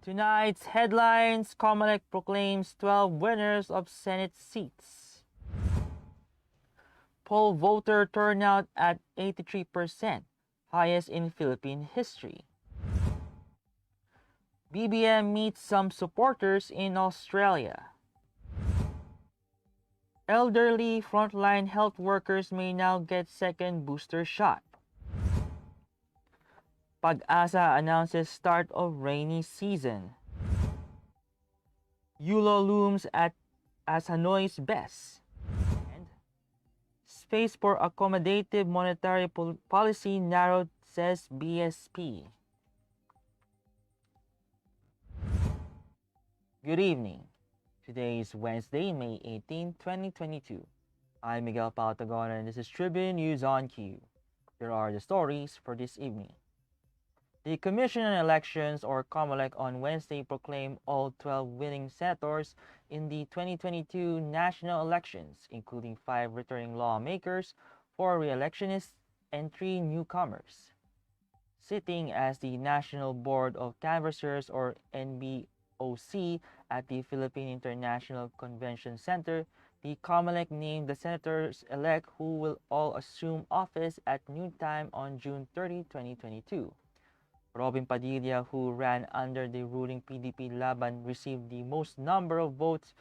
Tonight's headlines: Comelec proclaims 12 winners of Senate seats. Poll voter turnout at 83%, highest in Philippine history. BBM meets some supporters in Australia. Elderly frontline health workers may now get second booster shot. PAGASA announces start of rainy season. Yulo looms as Hanoi's best. And space for accommodative monetary policy narrowed, says BSP. Good evening. Today is Wednesday, May 18, 2022. I'm Miguel Pautagon and this is Tribune News on Cue. Here are the stories for this evening. The Commission on Elections, or Comelec, on Wednesday proclaimed all 12 winning senators in the 2022 national elections, including 5 returning lawmakers, 4 re-electionists, and 3 newcomers. Sitting as the National Board of Canvassers, or NBOC, at the Philippine International Convention Center, the Comelec named the senators-elect who will all assume office at noontime on June 30, 2022. Robin Padilla, who ran under the ruling PDP Laban, received the most number of votes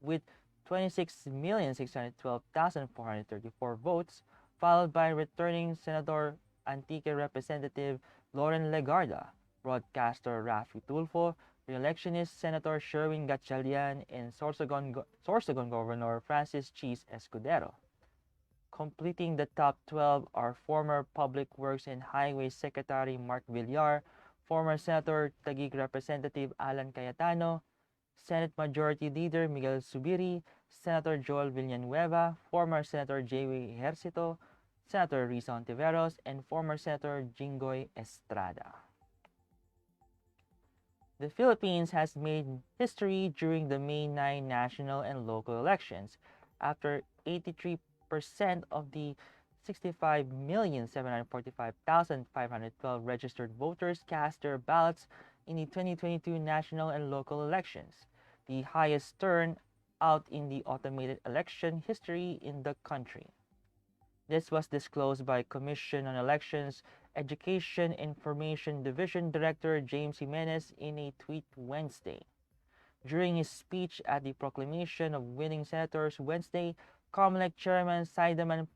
with 26,612,434 votes, followed by returning Senator Antique Representative Loren Legarda, broadcaster Rafi Tulfo, re-electionist Senator Sherwin Gatchalian, and Sorsogon Governor Francis Cheese Escudero. Completing the top 12 are former Public Works and Highways Secretary Mark Villar, former Senator Taguig Representative Alan Cayetano, Senate Majority Leader Miguel Zubiri, Senator Joel Villanueva, former Senator J.W. Ejercito, Senator Risa Ontiveros, and former Senator Jinggoy Estrada. The Philippines has made history during the May 9 national and local elections after 83% of the 65,745,512 registered voters cast their ballots in the 2022 national and local elections, the highest turnout in the automated election history in the country. This was disclosed by Commission on Elections Education Information Division Director James Jimenez in a tweet Wednesday. During his speech at the proclamation of winning senators Wednesday, Comelec Chairman Saidaman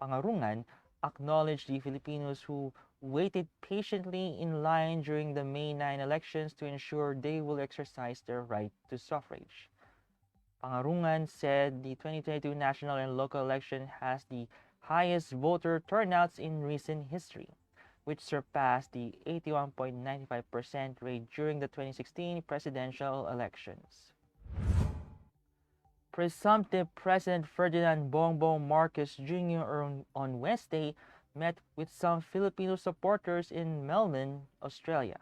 Pangarungan acknowledged the Filipinos who waited patiently in line during the May 9 elections to ensure they will exercise their right to suffrage. Pangarungan said the 2022 national and local election has the highest voter turnouts in recent history, which surpassed the 81.95% rate during the 2016 presidential elections. Presumptive President Ferdinand Bongbong Marcos Jr. on Wednesday met with some Filipino supporters in Melbourne, Australia.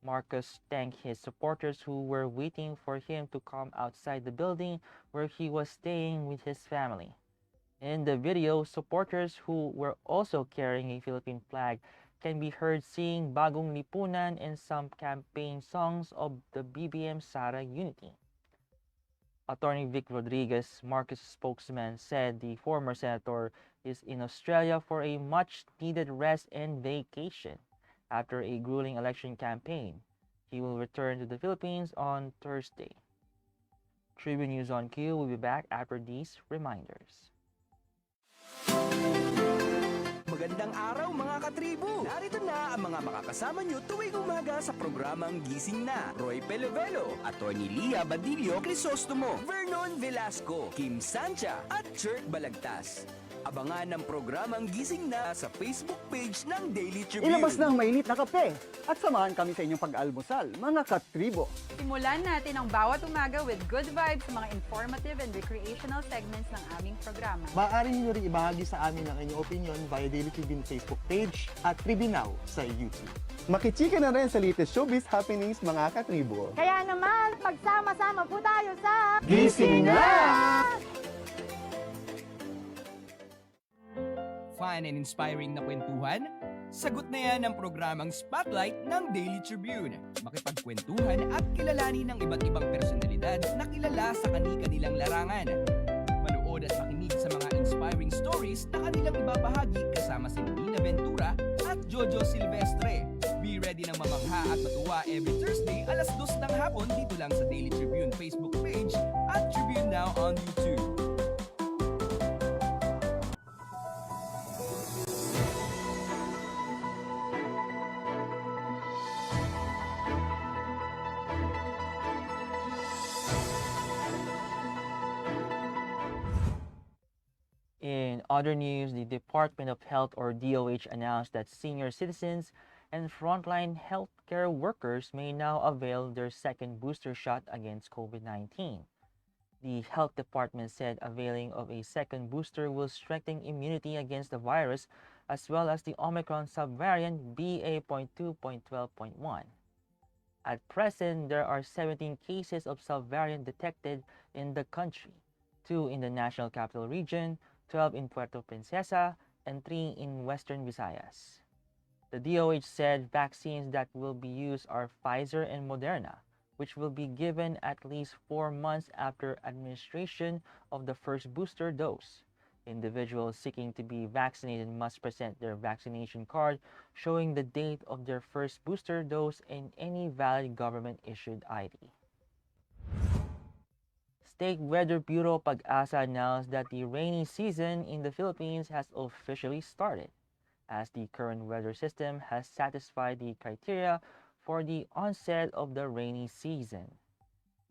Marcos thanked his supporters who were waiting for him to come outside the building where he was staying with his family. In the video, supporters who were also carrying a Philippine flag can be heard singing Bagong Lipunan and some campaign songs of the BBM Sara Unity. Attorney Vic Rodriguez, Marcos' spokesman, said the former senator is in Australia for a much-needed rest and vacation after a grueling election campaign. He will return to the Philippines on Thursday. Tribune News on Cue will be back after these reminders. Magandang araw mga katribu! Narito na ang mga makakasama nyo tuwing umaga sa programang Gising Na. Roy Pelevelo, Atty. Lia Badillo Crisostomo, Vernon Velasco, Kim Sancha at Chert Balagtas. Abangan ang programang Gising Na sa Facebook page ng Daily Tribune. Ilabas na ang mainit na kape at samahan kami sa inyong pag-almusal, mga katribo. Simulan natin ang bawat umaga with good vibes sa mga informative and recreational segments ng aming programa. Maaari niyo rin ibahagi sa amin ang inyong opinion via Daily Tribune Facebook page at Tribune Now sa YouTube. Makichika na rin sa latest showbiz happenings, mga katribo. Kaya naman, magsama-sama po tayo sa Gising Na! Fun and inspiring na kwentuhan, Sagot na yan ang programang Spotlight ng Daily Tribune. Makipagkwentuhan at kilalanin ng iba't ibang personalidad na kilala sa kani-kanilang larangan. Manood at makinig sa mga inspiring stories na kanilang ibabahagi kasama si Nina Ventura at Jojo Silvestre. Be ready ng mamangha at matuwa every Thursday alas 2 ng hapon dito lang sa Daily Tribune Facebook page at Tribune Now on YouTube. In other news, the Department of Health or DOH announced that senior citizens and frontline healthcare workers may now avail their second booster shot against COVID-19. The health department said availing of a second booster will strengthen immunity against the virus as well as the Omicron subvariant BA.2.12.1. At present, there are 17 cases of subvariant detected in the country, 2 in the National Capital Region, 12 in Puerto Princesa, and 3 in Western Visayas. The DOH said vaccines that will be used are Pfizer and Moderna, which will be given at least 4 months after administration of the first booster dose. Individuals seeking to be vaccinated must present their vaccination card showing the date of their first booster dose and any valid government-issued ID. State Weather Bureau PAGASA announced that the rainy season in the Philippines has officially started, as the current weather system has satisfied the criteria for the onset of the rainy season.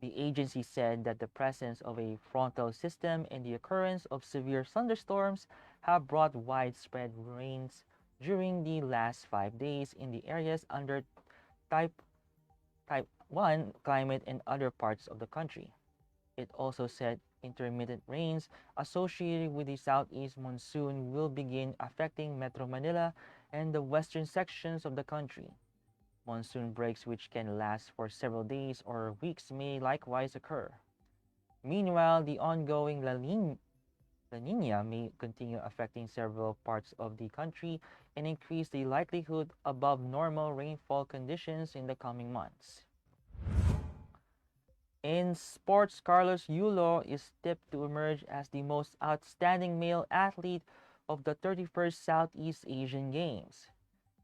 The agency said that the presence of a frontal system and the occurrence of severe thunderstorms have brought widespread rains during the last 5 days in the areas under Type 1 climate and other parts of the country. It also said intermittent rains associated with the southeast monsoon will begin affecting Metro Manila and the western sections of the country. Monsoon breaks which can last for several days or weeks may likewise occur. Meanwhile, the ongoing La Niña may continue affecting several parts of the country and increase the likelihood above normal rainfall conditions in the coming months. In sports, Carlos Yulo is tipped to emerge as the most outstanding male athlete of the 31st Southeast Asian Games.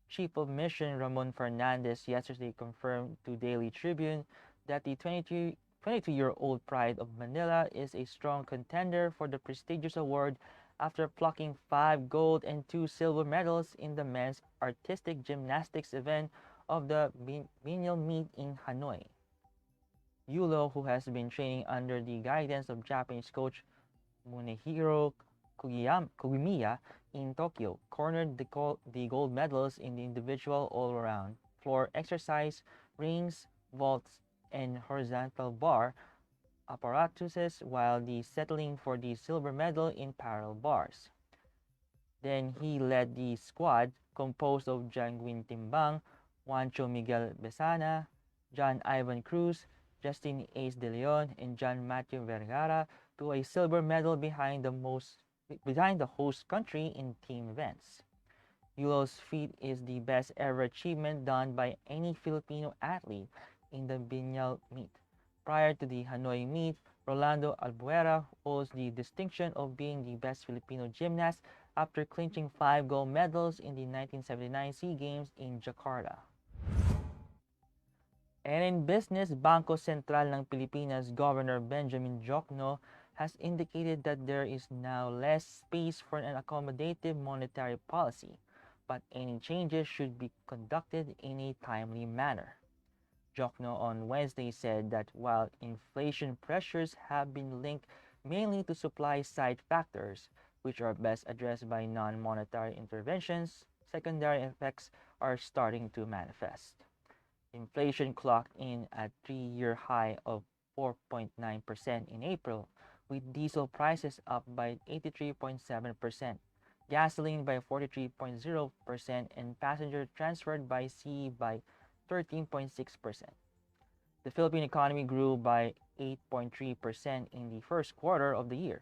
Chief of Mission Ramon Fernandez yesterday confirmed to Daily Tribune that the 22-year-old pride of Manila is a strong contender for the prestigious award after plucking 5 gold and 2 silver medals in the men's artistic gymnastics event of the biennial meet in Hanoi. Yulo, who has been training under the guidance of Japanese coach Munehiro Kugimiya in Tokyo, cornered the gold medals in the individual all-around floor exercise, rings, vaults, and horizontal bar apparatuses, while settling for the silver medal in parallel bars. Then he led the squad composed of Janguin Timbang, Juancho Miguel Besana, John Ivan Cruz, Justin Ace de Leon, and John Matthew Vergara to a silver medal behind the host country in team events. Yulo's feat is the best ever achievement done by any Filipino athlete in the biennial meet. Prior to the Hanoi meet, Rolando Albuera holds the distinction of being the best Filipino gymnast after clinching 5 gold medals in the 1979 SEA Games in Jakarta. And in business, Bangko Sentral ng Pilipinas Governor Benjamin Jokno has indicated that there is now less space for an accommodative monetary policy, but any changes should be conducted in a timely manner. Jokno on Wednesday said that while inflation pressures have been linked mainly to supply-side factors, which are best addressed by non-monetary interventions, secondary effects are starting to manifest. Inflation clocked in at a 3-year high of 4.9% in April, with diesel prices up by 83.7%, gasoline by 43.0%, and passenger transferred by sea by 13.6%. The Philippine economy grew by 8.3% in the first quarter of the year.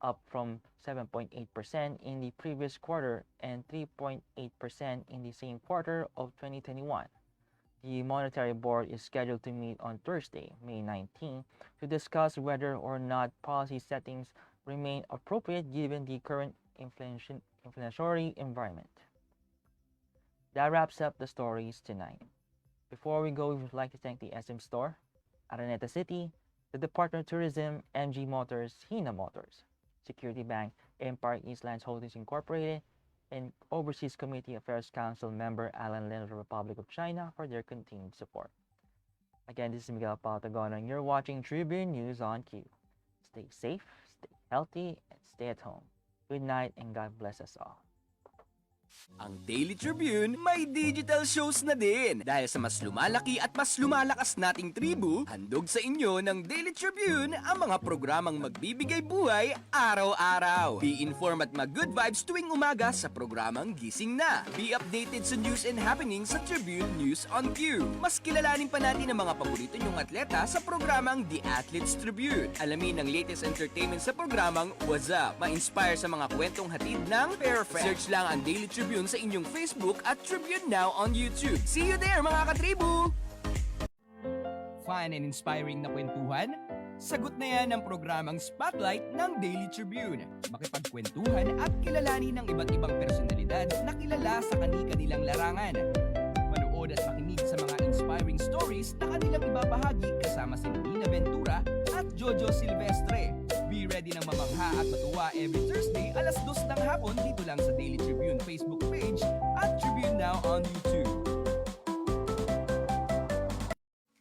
up from 7.8% in the previous quarter and 3.8% in the same quarter of 2021. The Monetary Board is scheduled to meet on Thursday, May 19, to discuss whether or not policy settings remain appropriate given the current inflationary environment. That wraps up the stories tonight. Before we go, we would like to thank the SM Store, Araneta City, the Department of Tourism, MG Motors, Hina Motors, Security Bank, Empire East Lands Holdings Incorporated, and Overseas Committee Affairs Council member Alan Lin of the Republic of China for their continued support. Again, this is Miguel Patagon, and you're watching Tribune News on Cue. Stay safe, stay healthy, and stay at home. Good night, and God bless us all. Ang Daily Tribune may digital shows na din. Dahil sa mas lumalaki at mas lumalakas nating tribu, handog sa inyo ng Daily Tribune ang mga programang magbibigay buhay araw-araw. Be informed at mag-good vibes tuwing umaga sa programang Gising Na. Be updated sa news and happenings sa Tribune News on Cue. Mas kilalanin pa natin ang mga paborito nyong atleta sa programang The Athletes Tribune. Alamin ang latest entertainment sa programang What's Up. Ma-inspire sa mga kwentong hatid ng Perfect. Search lang ang Daily Tribune sa inyong Facebook at Tribune Now on YouTube. See you there mga katribu! Fun and inspiring na kwentuhan? Sagot na yan ang programang Spotlight ng Daily Tribune. Makipagkwentuhan at kilalanin ng iba't ibang personalidad na kilala sa kani-kanilang larangan. Manood at makinig sa mga inspiring stories na kanilang ibabahagi kasama si Nina Ventura at Jojo Silvestre. Be ready ng mamangha at matuwa every Thursday alas 2 ng hapon dito lang sa Daily Tribune Facebook page at Tribune Now on YouTube.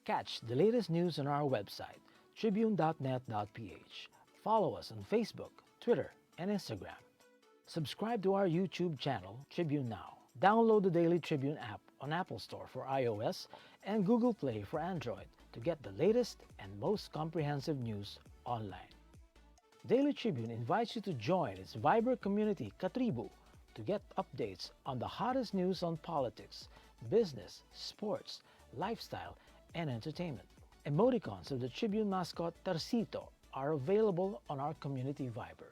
Catch the latest news on our website, tribune.net.ph. Follow us on Facebook, Twitter, and Instagram. Subscribe to our YouTube channel, Tribune Now. Download the Daily Tribune app on Apple Store for iOS and Google Play for Android to get the latest and most comprehensive news online. Daily Tribune invites you to join its vibrant community, Katribu, to get updates on the hottest news on politics, business, sports, lifestyle, and entertainment. Emoticons of the Tribune mascot Tarsito are available on our community Viber.